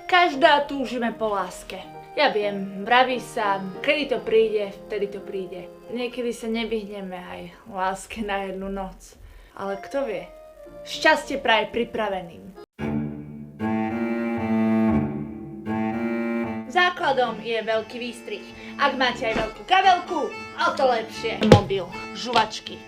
Každá túžime po láske. Ja viem, vraví sa, kedy to príde, vtedy to príde. Niekedy sa nevyhneme aj láske na jednu noc. Ale kto vie? Šťastie praje pripraveným. Základom je veľký výstrih. Ak máte aj veľkú kabelku, o to lepšie. Mobil, žuvačky,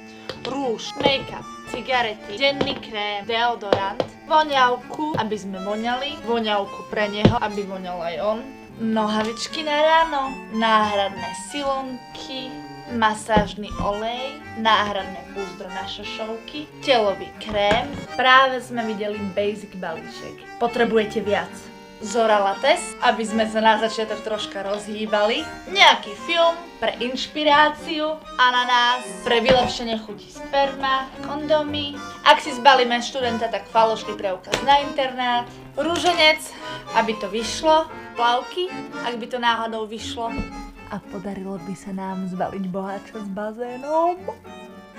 rúž, make-up, cigarety, denný krém, deodorant, voňavku, aby sme voňali, voňavku pre neho, aby voňal aj on, nohavičky na ráno, náhradné silonky, masážny olej, náhradné púzdro na šošovky, telový krém. Práve sme videli basic balíček. Potrebujete viac. Zora Lattes, aby sme sa na začiatok troška rozhýbali, nejaký film pre inšpiráciu, ananás, pre vylepšenie chuti sperma, kondómy, ak si zbalíme študenta, tak falošný preukaz na internát, rúženec, aby to vyšlo, plavky, ak by to náhodou vyšlo a podarilo by sa nám zbaliť boháča s bazénom.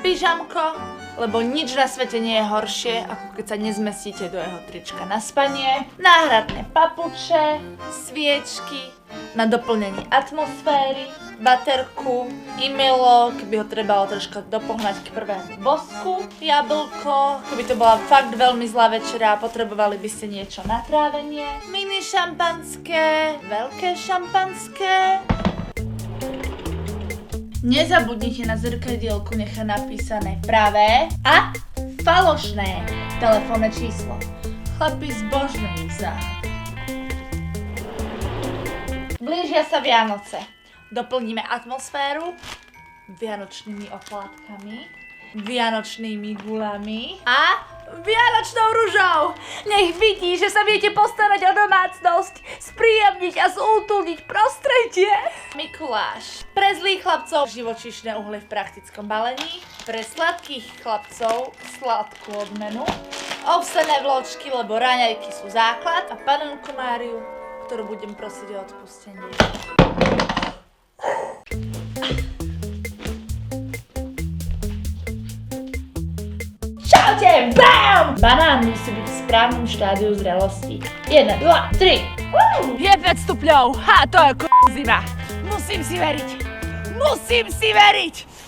Pyžamko, lebo nič na svete nie je horšie, ako keď sa nezmestíte do jeho trička na spanie. Náhradné papuče, sviečky na doplnenie atmosféry, baterku, e-mailo, keby ho trebalo troška dopohnať k prvému bosku, jablko, keby to bola fakt veľmi zlá večera a potrebovali by ste niečo na trávenie, mini šampanské, veľké šampanské. Nezabudnite na zrkadielku nechať napísané pravé a falošné telefónne číslo. Chlapi zbožňujú záhady. Blížia sa Vianoce. Doplníme atmosféru vianočnými oplátkami, vianočnými gulami a vianočnou ružou. Nech vidí, že sa viete postarať o domácnosť, spríjemniť a zútulniť prostredie. Mikuláš. Pre zlých chlapcov živočíšne uhlie v praktickom balení, pre sladkých chlapcov sladkú odmenu, ovsené vločky, lebo raňajky sú základ a panenku Máriu, ktorú budem prosiť o odpustenie. Čaute, BAM! Banán musí byť v správnom štádiu zrelosti. 1, 2, 3. Je 5 stupňov, to je zima. Musím si veriť.